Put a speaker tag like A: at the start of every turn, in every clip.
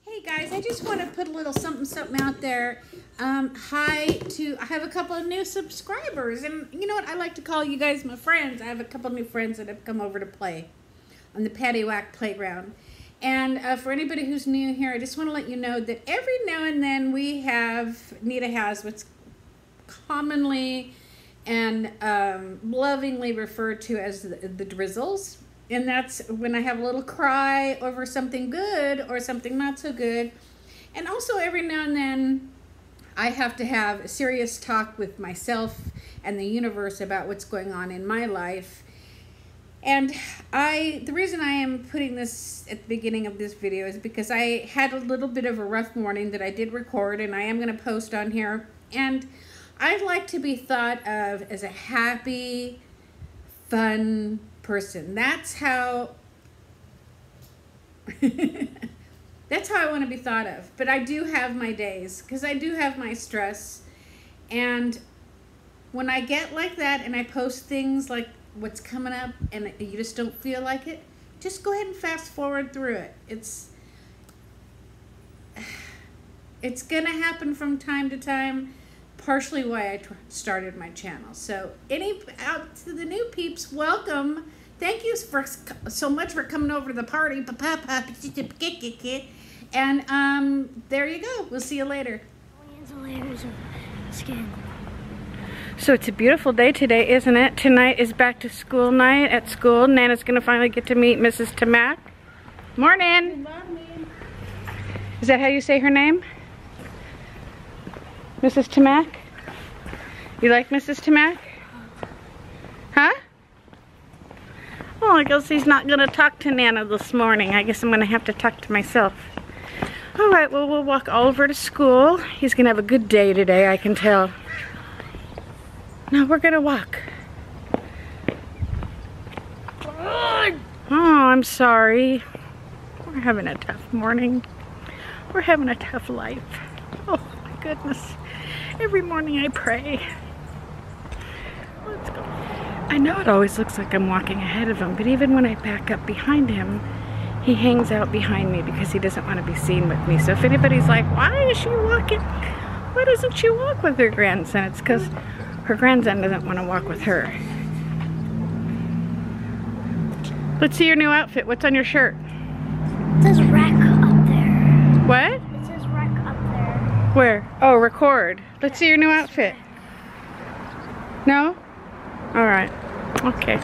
A: Hey guys, I just want to put a little something out there. I have a couple of new subscribers, and you know what? I like to call you guys my friends. I have a couple of new friends that have come over to play on the Paddiwack playground. And for anybody who's new here, I just want to let you know that every now and then Nita has what's commonly and lovingly referred to as the drizzles. And that's when I have a little cry over something good or something not so good. And also every now and then I have to have a serious talk with myself and the universe about what's going on in my life. And the reason I am putting this at the beginning of this video is because I had a little bit of a rough morning that I did record, and I am going to post on here. And I'd like to be thought of as a happy, fun person. That's how that's how I want to be thought of. But I do have my days, because I do have my stress. And when I get like that and I post things like what's coming up and you just don't feel like it, just go ahead and fast forward through it. It's gonna happen from time to time. Partially why I started my channel. So out to the new peeps, welcome. Thank you so much for coming over to the party. And there you go. We'll see you later. So it's a beautiful day today, isn't it? Tonight is back to school night at school. Nana's gonna finally get to meet Mrs. Paddiwack. Morning. Good morning. Is that how you say her name? Mrs. Paddiwack? You like Mrs. Paddiwack? Huh? Oh, I guess he's not going to talk to Nana this morning. I guess I'm going to have to talk to myself. Alright, well, we'll walk all over to school. He's going to have a good day today, I can tell. Now we're going to walk. Oh, I'm sorry. We're having a tough morning. We're having a tough life. Oh, my goodness. Every morning I pray. Let's go. I know it always looks like I'm walking ahead of him, but even when I back up behind him, he hangs out behind me because he doesn't want to be seen with me. So if anybody's like, why is she walking? Why doesn't she walk with her grandson? It's because her grandson doesn't want to walk with her. Let's see your new outfit. What's on your shirt?
B: It says rec up there.
A: What?
B: It says rec up there.
A: Where? Oh, record. Let's see your new outfit. No? Alright. Okay.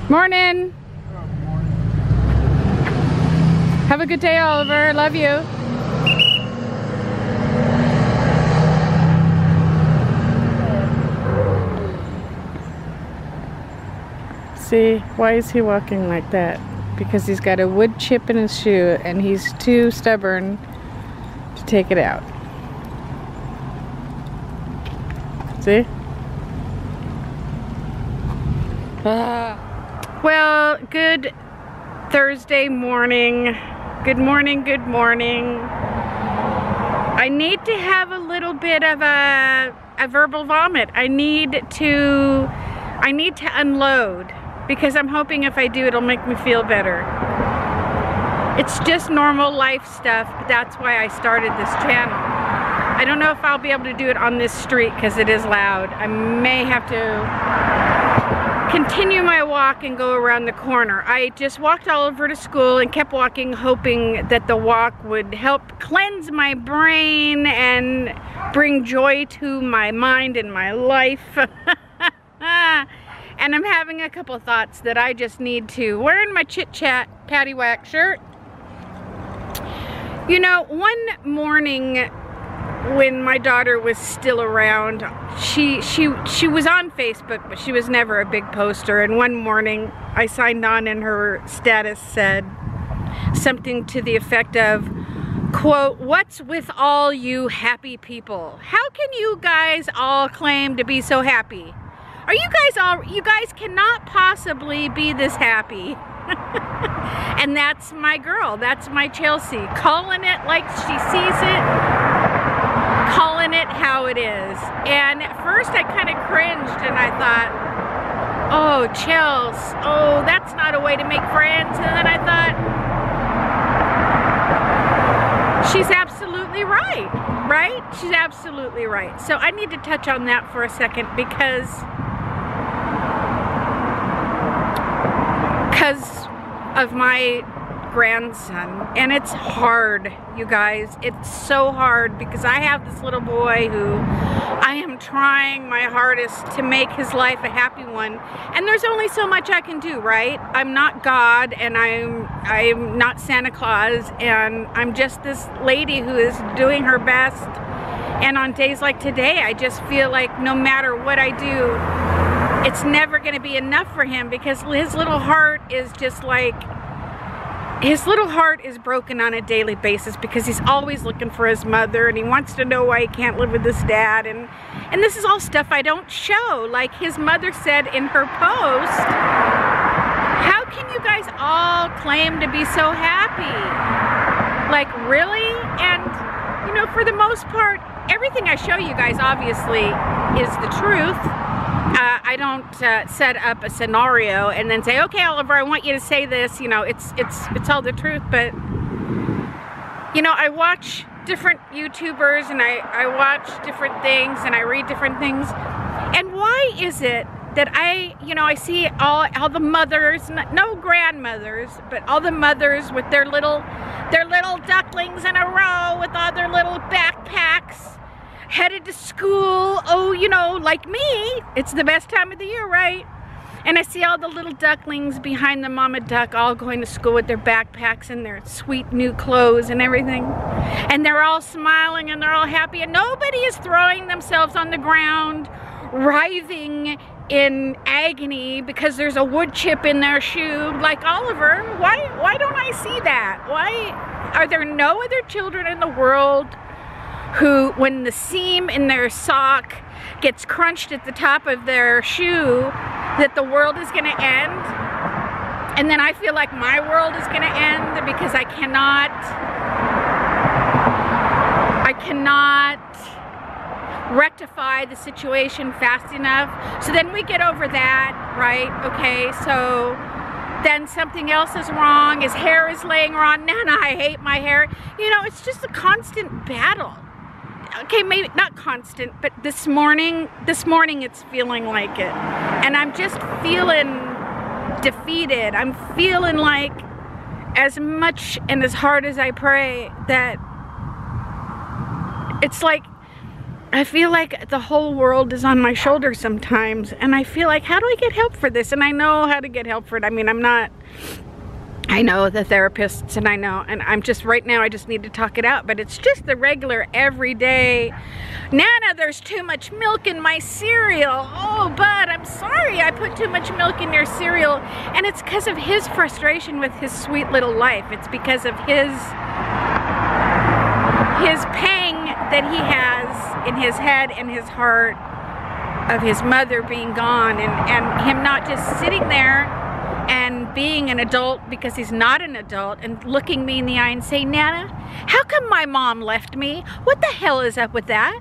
A: Morning. Have a good day, Oliver. Love you. See, why is he walking like that? Because he's got a wood chip in his shoe and he's too stubborn to take it out. See? Well, good Thursday morning. Good morning, good morning. I need to have a little bit of a verbal vomit. I need to unload, because I'm hoping if I do, it'll make me feel better. It's just normal life stuff, but that's why I started this channel. I don't know if I'll be able to do it on this street because it is loud. I may have to continue my walk and go around the corner. I just walked all over to school and kept walking, hoping that the walk would help cleanse my brain and bring joy to my mind and my life. And I'm having a couple thoughts that I just need to. Wearing my Chit Chat Paddiwack shirt. You know, one morning when my daughter was still around, she was on Facebook, but she was never a big poster. And one morning I signed on and her status said something to the effect of, quote, "What's with all you happy people? How can you guys all claim to be so happy? Are you guys cannot possibly be this happy." And that's my girl, that's my Chelsea, calling it like she sees it, calling it how it is. And at first I kind of cringed and I thought, oh, Chels, oh, that's not a way to make friends. And then I thought, she's absolutely right, right? She's absolutely right. So I need to touch on that for a second because of my grandson. And it's hard, you guys. It's so hard because I have this little boy who I am trying my hardest to make his life a happy one. And there's only so much I can do, right? I'm not God, and I'm not Santa Claus, and I'm just this lady who is doing her best. And on days like today, I just feel like no matter what I do, it's never going to be enough for him because his little heart is just like, his little heart is broken on a daily basis because he's always looking for his mother, and he wants to know why he can't live with his dad, and this is all stuff I don't show. Like his mother said in her post, how can you guys all claim to be so happy? Like, really? And you know, for the most part, everything I show you guys obviously is the truth. I don't set up a scenario and then say, okay, Oliver, I want you to say this. You know, it's all the truth. But you know, I watch different YouTubers, and I watch different things, and I read different things. And why is it that I see all the mothers, no grandmothers, but all the mothers with their little ducklings in a row with all their little backpacks, headed to school. Oh, you know, like me, it's the best time of the year, right? And I see all the little ducklings behind the mama duck all going to school with their backpacks and their sweet new clothes and everything. And they're all smiling and they're all happy, and nobody is throwing themselves on the ground, writhing in agony because there's a wood chip in their shoe like Oliver. Why don't I see that? Why are there no other children in the world who, when the seam in their sock gets crunched at the top of their shoe, that the world is going to end? And then I feel like my world is going to end because I cannot rectify the situation fast enough. So then we get over that, right? Okay, so then something else is wrong. His hair is laying wrong. Nana, I hate my hair. You know, it's just a constant battle. Okay, maybe not constant, but this morning it's feeling like it. And I'm just feeling defeated. I'm feeling like, as much and as hard as I pray, that it's like, I feel like the whole world is on my shoulders sometimes. And I feel like, how do I get help for this? And I know how to get help for it. I mean, I know the therapists, and I'm just, right now I just need to talk it out, but it's just the regular everyday, Nana, there's too much milk in my cereal. Oh, bud, I'm sorry I put too much milk in your cereal. And it's because of his frustration with his sweet little life. It's because of his pang that he has in his head and his heart of his mother being gone, and him not just sitting there and being an adult because he's not an adult, and looking me in the eye and saying, Nana, how come my mom left me? What the hell is up with that?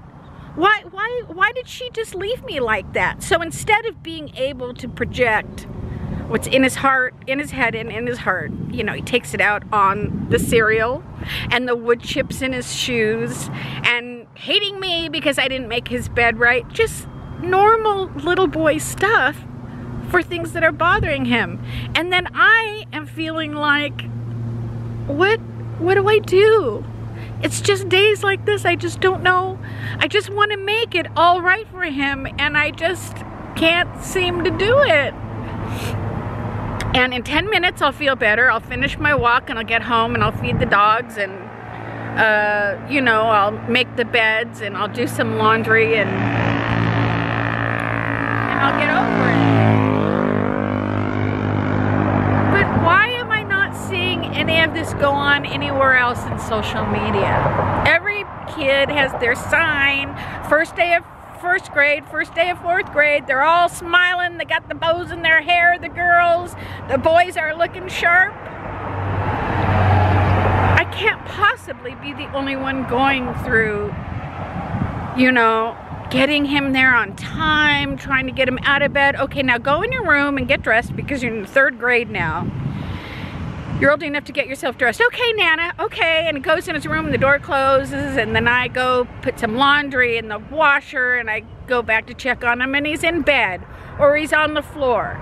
A: Why did she just leave me like that? So instead of being able to project what's in his heart, in his head, and in his heart, you know, he takes it out on the cereal and the wood chips in his shoes and hating me because I didn't make his bed right. Just normal little boy stuff for things that are bothering him. And then I am feeling like, what do I do? It's just days like this. I just don't know. I just want to make it all right for him, and I just can't seem to do it. And in 10 minutes I'll feel better. I'll finish my walk and I'll get home and I'll feed the dogs, and you know, I'll make the beds and I'll do some laundry, and I'll get over it. Why am I not seeing any of this go on anywhere else in social media? Every kid has their sign, first day of first grade, first day of fourth grade, they're all smiling, they got the bows in their hair, the girls, the boys are looking sharp. I can't possibly be the only one going through, you know, getting him there on time, trying to get him out of bed. Okay, now go in your room and get dressed because you're in the third grade now. You're old enough to get yourself dressed. Okay, Nana, okay. And he goes in his room and the door closes, and then I go put some laundry in the washer and I go back to check on him and he's in bed or he's on the floor.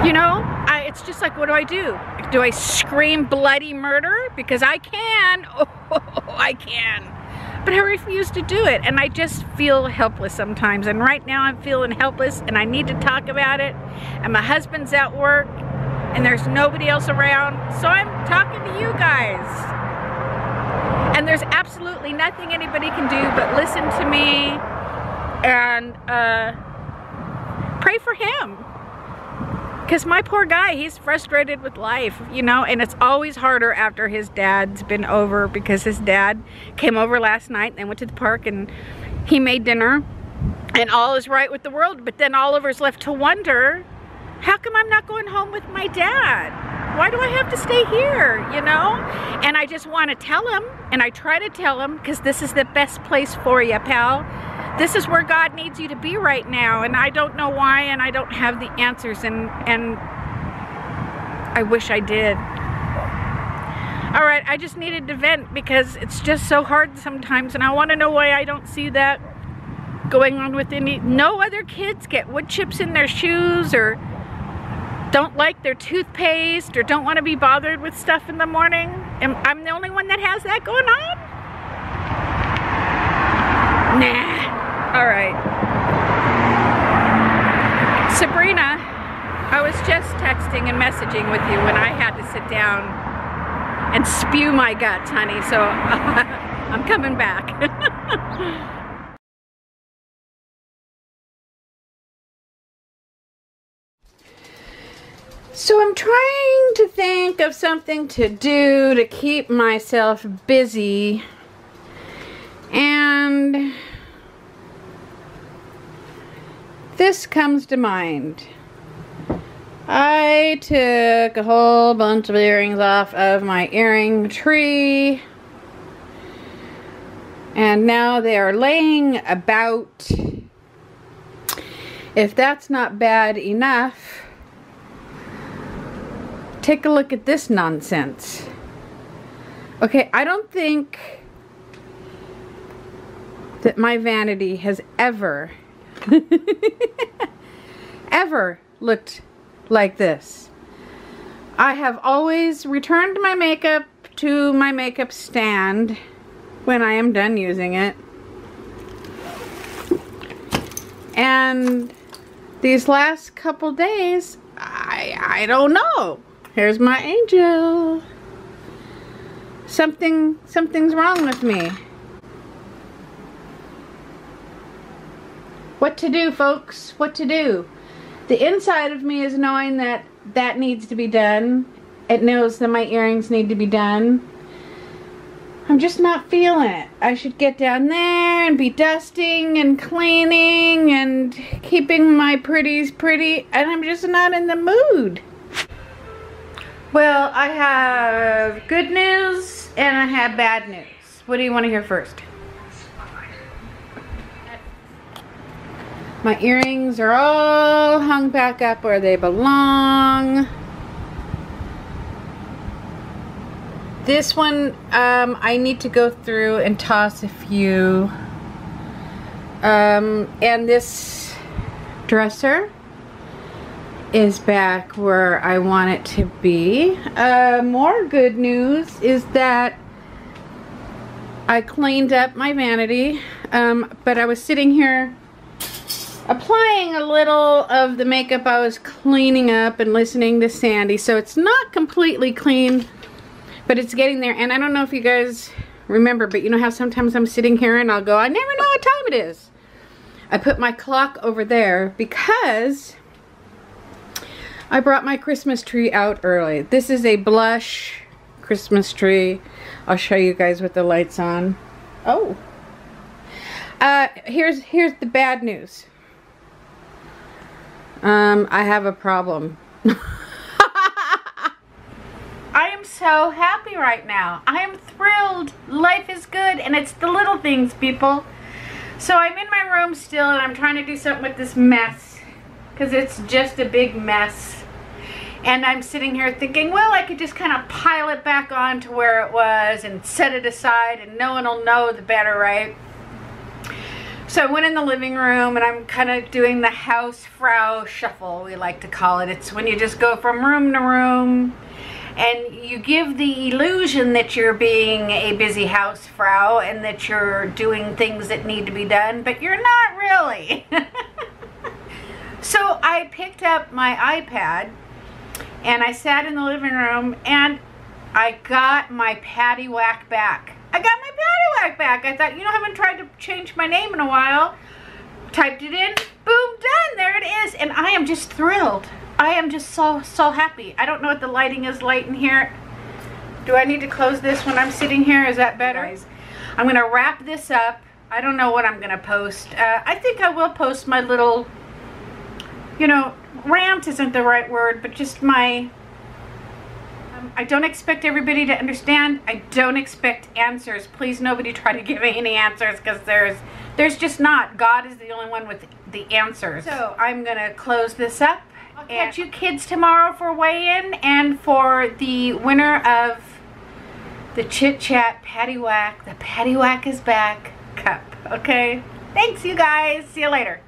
A: You know, it's just like, what do I do? Do I scream bloody murder? Because I can. Oh, I can. But I refuse to do it, and I just feel helpless sometimes. And right now I'm feeling helpless, and I need to talk about it. And my husband's at work, and there's nobody else around, so I'm talking to you guys. And there's absolutely nothing anybody can do but listen to me and pray for him. Because my poor guy, he's frustrated with life, you know, and it's always harder after his dad's been over, because his dad came over last night and went to the park and he made dinner and all is right with the world. But then Oliver's left to wonder, how come I'm not going home with my dad? Why do I have to stay here, you know? And I just want to tell him, and I try to tell him, because this is the best place for you, pal. This is where God needs you to be right now, and I don't know why, and I don't have the answers, and I wish I did. All right, I just needed to vent because it's just so hard sometimes, and I want to know why I don't see that going on with no other kids get wood chips in their shoes, or don't like their toothpaste, or don't want to be bothered with stuff in the morning. I'm the only one that has that going on? Nah. All right. Sabrina, I was just texting and messaging with you when I had to sit down and spew my guts, honey, so I'm coming back. So I'm trying to think of something to do to keep myself busy, and this comes to mind. I took a whole bunch of earrings off of my earring tree, and now they are laying about. If that's not bad enough, take a look at this nonsense. Okay, I don't think that my vanity has ever ever looked like this. I have always returned my makeup to my makeup stand when I am done using it. And these last couple days, I don't know. Here's my angel. Something's wrong with me. What to do, folks? What to do? The inside of me is knowing that that needs to be done. It knows that my earrings need to be done. I'm just not feeling it. I should get down there and be dusting and cleaning and keeping my pretties pretty, and I'm just not in the mood. Well, I have good news and I have bad news. What do you want to hear first? My earrings are all hung back up where they belong. This one, I need to go through and toss a few. And this dresser is back where I want it to be. More good news is that I cleaned up my vanity, but I was sitting here applying a little of the makeup I was cleaning up and listening to Sandy, so it's not completely clean, but it's getting there. And I don't know if you guys remember, but you know how sometimes I'm sitting here and I'll go, I never know what time it is. I put my clock over there because I brought my Christmas tree out early. This is a blush Christmas tree. I'll show you guys with the lights on. Oh. Here's the bad news. I have a problem. I am so happy right now. I am thrilled. Life is good, and it's the little things, people. So I'm in my room still, and I'm trying to do something with this mess, because it's just a big mess. And I'm sitting here thinking, well, I could just kind of pile it back on to where it was and set it aside and no one will know the better, right? So I went in the living room and I'm kind of doing the Hausfrau shuffle, we like to call it. It's when you just go from room to room and you give the illusion that you're being a busy Hausfrau and that you're doing things that need to be done, but you're not really. So I picked up my iPad and I sat in the living room and I got my Paddiwack back. I got my Paddiwack back. I thought, you know, I haven't tried to change my name in a while. Typed it in, boom, done. There it is. And I am just thrilled. I am just so happy. I don't know what the lighting is light in here. Do I need to close this when I'm sitting here? Is that better? I'm going to wrap this up. I don't know what I'm going to post. I think I will post my little, you know, rant isn't the right word, but just my, I don't expect everybody to understand. I don't expect answers. Please nobody try to give me any answers because there's just not. God is the only one with the answers. So I'm going to close this up. I'll catch you kids tomorrow for weigh-in and for the winner of the Chit Chat Paddiwack. The Paddiwack is back cup. Okay? Thanks, you guys. See you later.